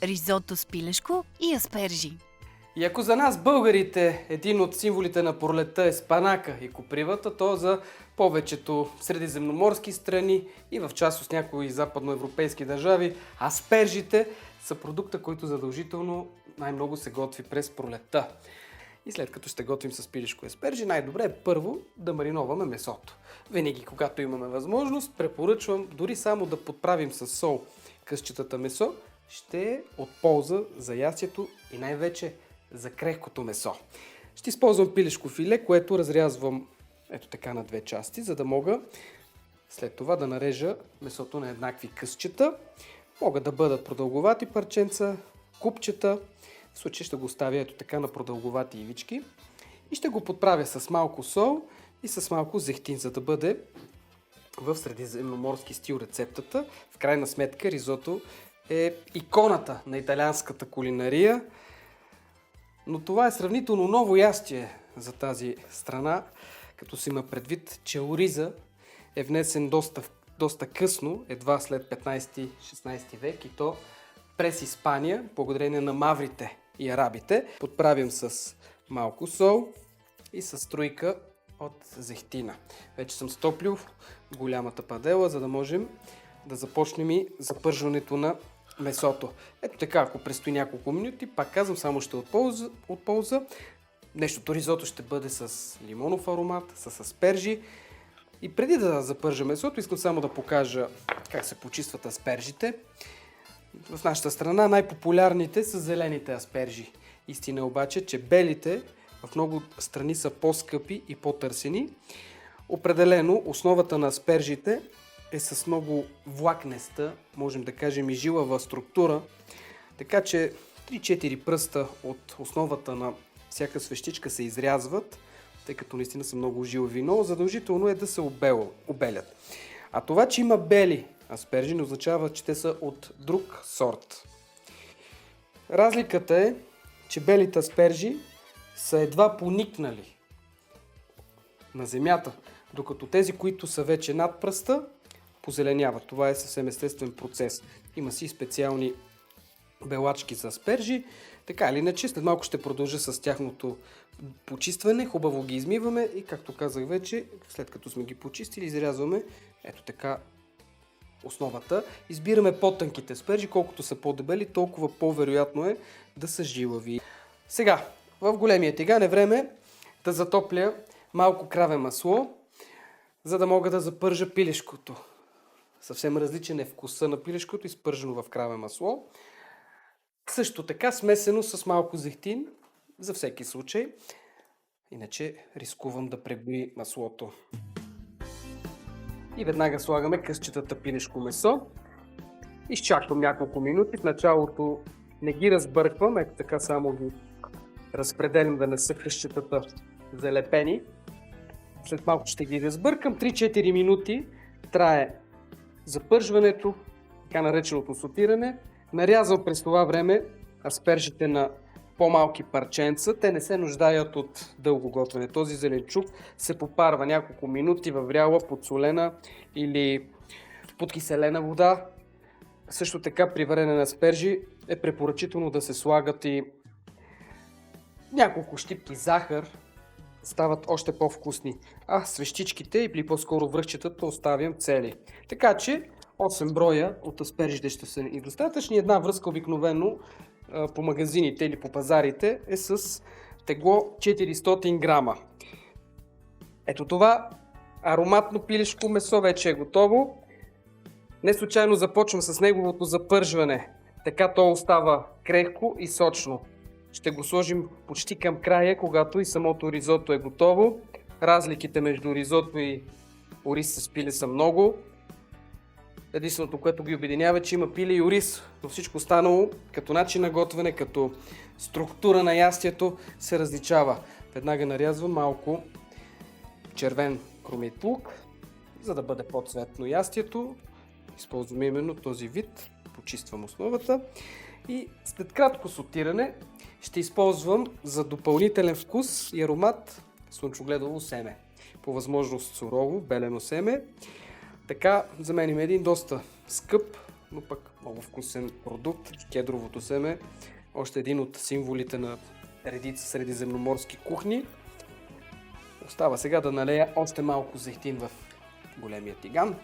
ризото с пилешко и аспержи. И ако за нас, българите, един от символите на пролетта е спанака и копривата, то за повечето средиземноморски страни и в част от някои западноевропейски държави, аспержите са продукта, който задължително най-много се готви през пролетта. И след като ще готвим с пилешко и аспержи, най-добре е първо да мариноваме месото. Винаги, когато имаме възможност, препоръчвам дори само да подправим с сол късчетата месо, ще е от полза за ястието и най-вече за крехкото месо. Ще използвам пилешко филе, което разрязвам ето така на две части, за да мога след това да нарежа месото на еднакви късчета. Могат да бъдат продълговати парченца, купчета. В случай ще го оставя ето така на продълговати ивички. И ще го подправя с малко сол и с малко зехтин, за да бъде в средиземноморски стил рецептата. В крайна сметка ризото е иконата на италианската кулинария. Но това е сравнително ново ястие за тази страна, като се има предвид, че ориза е внесен доста късно, едва след 15-16 век и то през Испания, благодарение на маврите и арабите. Подправям с малко сол и с струйка от зехтина. Вече съм стоплил голямата падела, за да можем да започнем и запържването на месото. Ето така, ако предстои няколко минути, пак казвам, само ще от полза. Днешното ризото ще бъде с лимонов аромат, с аспержи. И преди да запържа месото, искам само да покажа как се почистват аспержите. В нашата страна най-популярните са зелените аспержи. Истина е обаче, че белите в много страни са по-скъпи и по-търсени. Определено основата на аспержите е с много влакнеста, можем да кажем и жилава структура, така че 3-4 пръста от основата на всяка свещичка се изрязват, тъй като наистина са много жилави, но задължително е да се обелят. А това, че има бели аспержи, не означава, че те са от друг сорт. Разликата е, че белите аспержи са едва поникнали на земята, докато тези, които са вече над пръста, позеленяват. Това е съвсем естествен процес. Има си специални белачки за аспержи. Така или иначе, след малко ще продължа с тяхното почистване. Хубаво ги измиваме и, както казах вече, след като сме ги почистили, изрязваме ето така основата. Избираме по-тънките аспержи, колкото са по-дебели, толкова по-вероятно е да са жилави. Сега, в големия тиган е време да затопля малко краве масло, за да мога да запържа пилешкото. Съвсем различен е вкуса на пилешкото, изпържено в краве масло. Също така смесено с малко зехтин, за всеки случай. Иначе рискувам да пребои маслото. И веднага слагаме късчетата пилешко месо. Изчаквам няколко минути. В началото не ги разбърквам, ето така само ги разпределям да не са късчетата залепени. След малко ще ги разбъркам. 3-4 минути трае запържването, така нареченото сотиране. Нарязвам през това време аспержите на по-малки парченца. Те не се нуждаят от дълго готвене. Този зеленчук се попарва няколко минути във вряла, подсолена или подкиселена вода. Също така при варене на аспержи е препоръчително да се слагат и няколко щипки захар. Стават още по-вкусни. А свещичките или по-скоро връхчетата оставям цели. Така че 8 броя от аспержите ще са и достатъчни. Една връзка обикновено по магазините или по пазарите е с тегло 400 грама. Ето това ароматно пилешко месо вече е готово. Не случайно започвам с неговото запържване. Така то остава крехко и сочно. Ще го сложим почти към края, когато и самото ризото е готово. Разликите между ризото и ориз с пиле са много. Единственото, което ги обединява, че има пиле и ориз, но всичко останало, като начин на готвене, като структура на ястието, се различава. Веднага нарязвам малко червен кромит лук, за да бъде по-цветно ястието. Използвам именно този вид, почиствам основата и след кратко сотиране ще използвам за допълнителен вкус и аромат слънчогледово семе. По възможност сурово, белено семе. Така, за мен има един доста скъп но пък много вкусен продукт. Кедровото семе, още един от символите на редица средиземноморски кухни. Остава сега да налея още малко зехтин в големия тиган.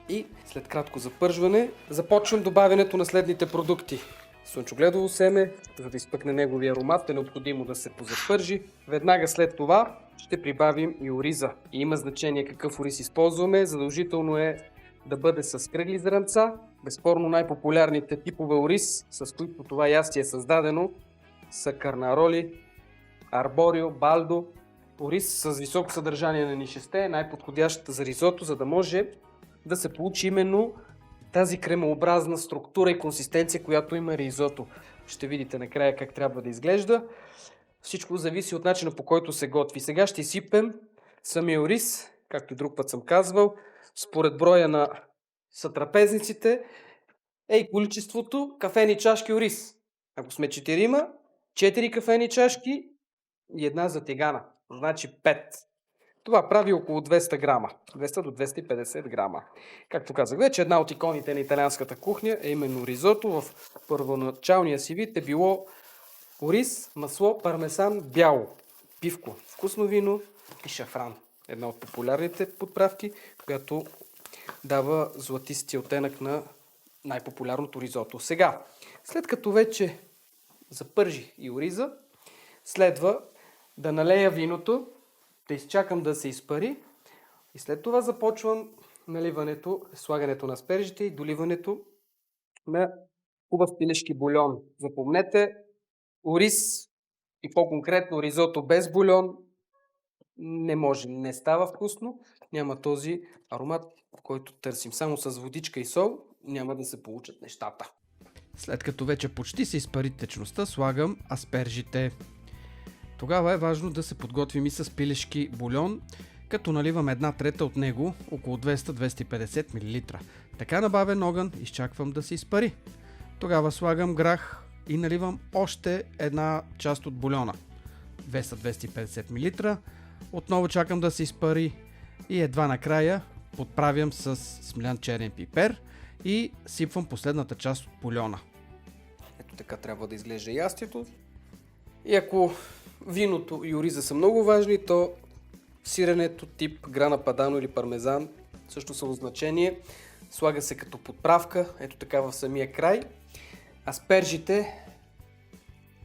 И след кратко запържване започвам добавянето на следните продукти. Слънчогледово семе, за да изпъкне неговия аромат, е необходимо да се позапържи. Веднага след това ще прибавим и ориза. И има значение какъв ориз използваме. Задължително е да бъде с кръгли зрънца. Безспорно най-популярните типове ориз, с които това ястие е създадено, са карнароли, арборио, балдо. Ориз с високо съдържание на нишесте е най-подходящ за ризото, за да може да се получи именно тази кремообразна структура и консистенция, която има ризото. Ще видите накрая как трябва да изглежда. Всичко зависи от начина, по който се готви. Сега ще изсипем самия ориз, както и друг път съм казвал, според броя на сътрапезниците и количеството кафени чашки ориз. Ако сме 4, 4 кафени чашки и една за тигана. Значи 5. Това прави около 200 грама. 200 до 250 грама. Както казах вече, една от иконите на италианската кухня е именно ризото. В първоначалния си вид е било ориз, масло, пармесан, бяло, пивко, вкусно вино и шафран. Една от популярните подправки, която дава златистия оттенък на най-популярното ризото. Сега, след като вече запържи и ориза, следва да налея виното, да изчакам да се изпари и след това започвам наливането, слагането на аспержите и доливането на хубав пилешки бульон. Запомнете, ориз и по-конкретно ризото без бульон не може, не става вкусно, няма този аромат, който търсим. Само с водичка и сол няма да се получат нещата. След като вече почти се изпари течността, слагам аспержите. Тогава е важно да се подготвим и с пилешки бульон, като наливам 1/3 от него, около 200-250 мл. Така на бавен огън изчаквам да се изпари. Тогава слагам грах и наливам още една част от бульона, 200-250 мл. Отново чакам да се изпари и едва накрая подправям с смлян черен пипер и сипвам последната част от бульона. Ето така трябва да изглежда ястието. И ако виното и ориза са много важни, то сиренето тип грана падано или пармезан също са от значение. Слага се като подправка, ето така в самия край. Аспержите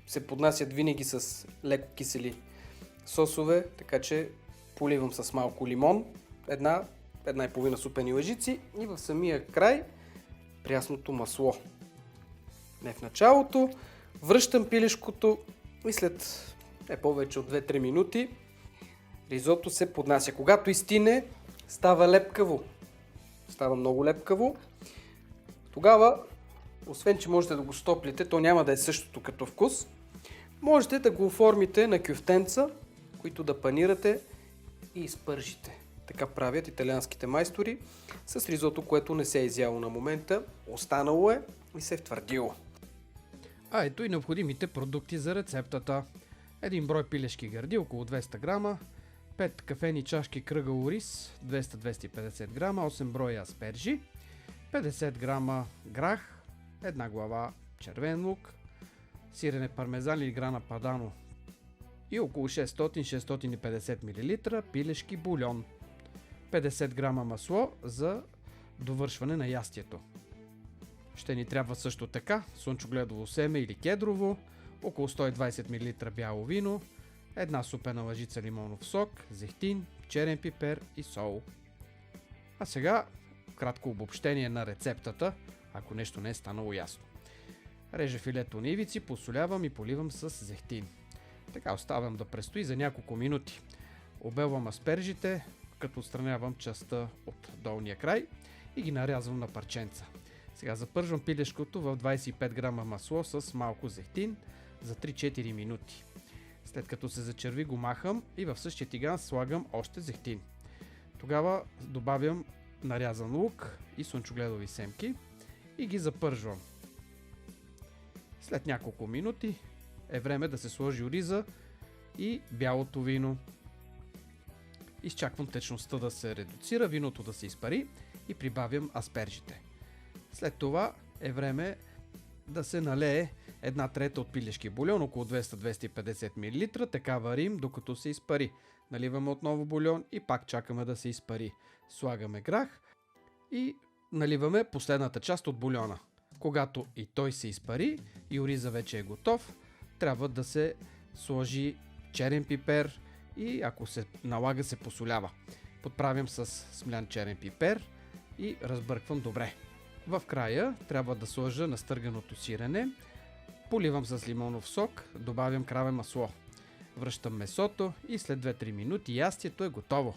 се поднасят винаги с леко кисели сосове, така че поливам с малко лимон, една и половина супени лъжици и в самия край прясното масло. Не в началото, връщам пилешкото и след повече от 2-3 минути ризото се поднася. Когато изстине, става лепкаво. Става много лепкаво. Тогава, освен че можете да го стоплите, то няма да е същото като вкус, можете да го оформите на кюфтенца, които да панирате и изпържите. Така правят италианските майстори с ризото, което не се е изяло на момента. Останало е и се е втвърдило. А ето и необходимите продукти за рецептата. Един брой пилешки гърди, около 200 грама, 5 кафени чашки кръгъл ориз, 200-250 грама, 8 броя аспержи, 50 грама грах, една глава червен лук, сирене пармезан или грана падано и около 600-650 мл пилешки бульон, 50 грама масло за довършване на ястието. Ще ни трябва също така слънчогледово семе или кедрово, около 120 мл бяло вино, една супена лъжица лимонов сок, зехтин, черен пипер и сол. А сега кратко обобщение на рецептата, ако нещо не е станало ясно. Режа филето на ивици, посолявам и поливам с зехтин. Така оставям да престои за няколко минути. Обелвам аспержите, като отстранявам частта от долния край и ги нарязвам на парченца. Сега запържвам пилешкото в 25 грама масло с малко зехтин за 3-4 минути. След като се зачерви, го махам и в същия тиган слагам още зехтин. Тогава добавям нарязан лук и слънчогледови семки и ги запържвам. След няколко минути е време да се сложи ориза и бялото вино. Изчаквам течността да се редуцира, виното да се изпари и прибавям аспержите. След това е време да се налее 1/3 от пилешки бульон, около 200-250 мл, така варим докато се изпари. Наливаме отново бульон и пак чакаме да се изпари. Слагаме грах и наливаме последната част от бульона. Когато и той се изпари и ориза вече е готов, трябва да се сложи черен пипер и ако се налага се посолява. Подправям с смлян черен пипер и разбърквам добре. В края трябва да сложа настърганото сирене, поливам с лимонов сок, добавям краве масло. Връщам месото и след 2-3 минути ястието е готово.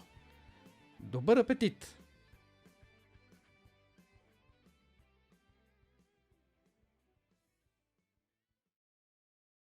Добър апетит!